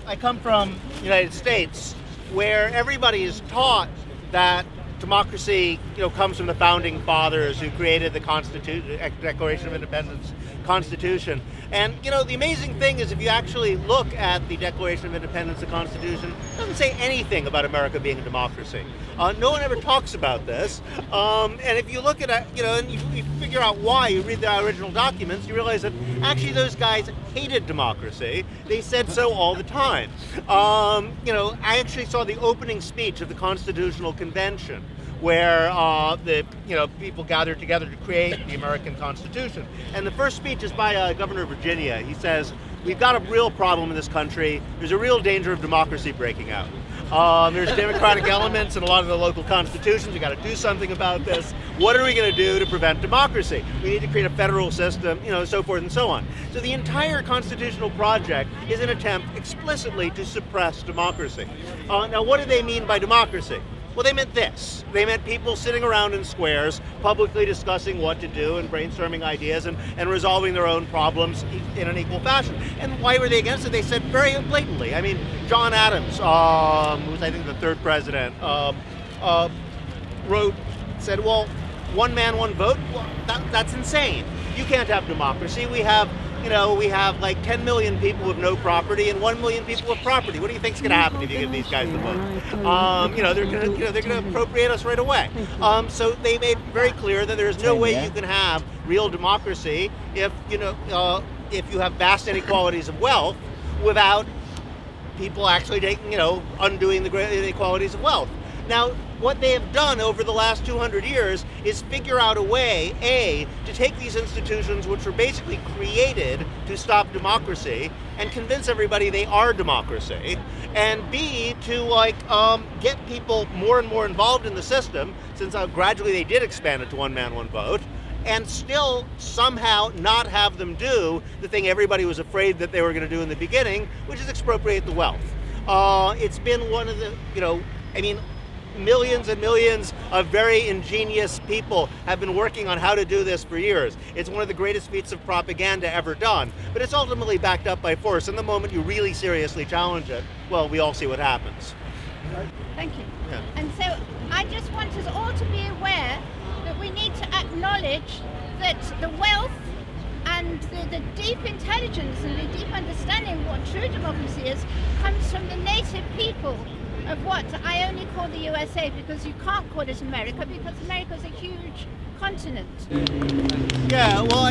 I come from the United States, where everybody is taught that democracy, comes from the founding fathers who created the Declaration of Independence, Constitution. And, the amazing thing is if you actually look at the Declaration of Independence, the Constitution, it doesn't say anything about America being a democracy. No one ever talks about this. And if you look at it, and you figure out why, you read the original documents, you realize that actually those guys hated democracy. They said so all the time. I actually saw the opening speech of the Constitutional Convention, where the people gathered together to create the American Constitution. And the first speech is by Governor of Virginia. He says, "We've got a real problem in this country. There's a real danger of democracy breaking out. There's democratic elements in a lot of the local constitutions. We got to do something about this. What are we going to do to prevent democracy? We need to create a federal system, so forth and so on." So the entire constitutional project is an attempt explicitly to suppress democracy. Now, what do they mean by democracy? Well, they meant this. They meant people sitting around in squares, publicly discussing what to do and brainstorming ideas and resolving their own problems in an equal fashion. And why were they against it? They said very blatantly. I mean, John Adams, who was, I think, the third president, said, well, one man, one vote? Well, that's insane. You can't have democracy. We have like 10 million people with no property and 1 million people with property. What do you think's going to happen if you give these guys the vote? They're going to appropriate us right away. So they made very clear that there's no way you can have real democracy if you have vast inequalities of wealth without people actually undoing the inequalities of wealth. Now, what they have done over the last 200 years is figure out a way, A, to take these institutions which were basically created to stop democracy and convince everybody they are democracy, and B, to get people more and more involved in the system, since gradually they did expand it to one man, one vote, and still somehow not have them do the thing everybody was afraid that they were going to do in the beginning, which is expropriate the wealth. It's been one of the, millions and millions of very ingenious people have been working on how to do this for years. It's one of the greatest feats of propaganda ever done, but it's ultimately backed up by force. And the moment you really seriously challenge it, well, we all see what happens. Thank you. Yeah. And so I just want us all to be aware that we need to acknowledge that the wealth and the deep intelligence and the deep understanding of what true democracy is comes from the native people of what I only call the USA, because you can't call it America, because America is a huge continent. Yeah, well,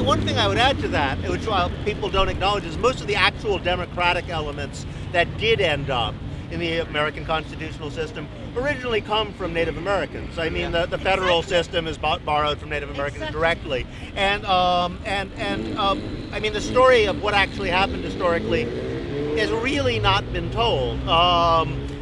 one thing I would add to that, which people don't acknowledge, is most of the actual democratic elements that did end up in the American constitutional system originally come from Native Americans. The federal system is borrowed from Native Americans directly. And the story of what actually happened historically has really not been told,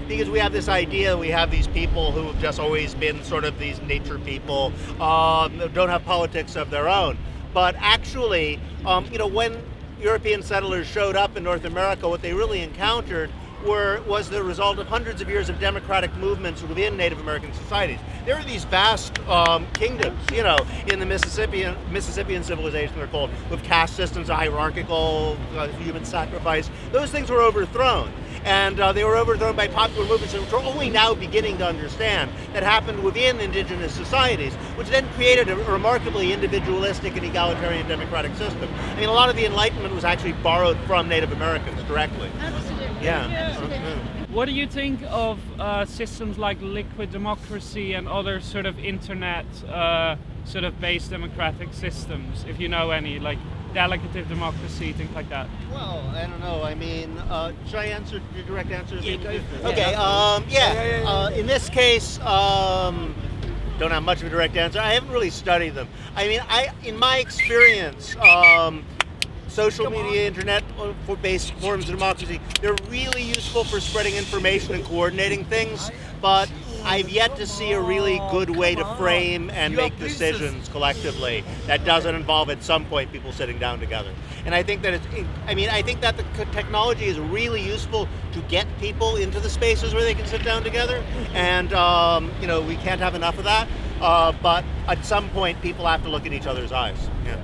because we have this idea, we have these people who have just always been sort of these nature people, don't have politics of their own. But actually, when European settlers showed up in North America, what they really encountered was the result of hundreds of years of democratic movements within Native American societies. There are these vast kingdoms, in the Mississippian civilization, they're called, with caste systems, hierarchical, human sacrifice. Those things were overthrown. And they were overthrown by popular movements, which we're only now beginning to understand, that happened within indigenous societies, which then created a remarkably individualistic and egalitarian democratic system. A lot of the Enlightenment was actually borrowed from Native Americans directly. Absolutely. Yeah. What do you think of systems like liquid democracy and other sort of internet based democratic systems, if you know any, like delegative democracy, things like that? Well, I don't know. Should I answer your direct answer? Yeah. Okay. In this case, don't have much of a direct answer. I haven't really studied them. In my experience, social media, internet-based forms of democracy, they're really useful for spreading information and coordinating things, but I've yet to see a really good way to frame and make decisions collectively that doesn't involve at some point people sitting down together. And I think that I think that the technology is really useful to get people into the spaces where they can sit down together, and we can't have enough of that. But at some point, people have to look at each other's eyes. Yeah.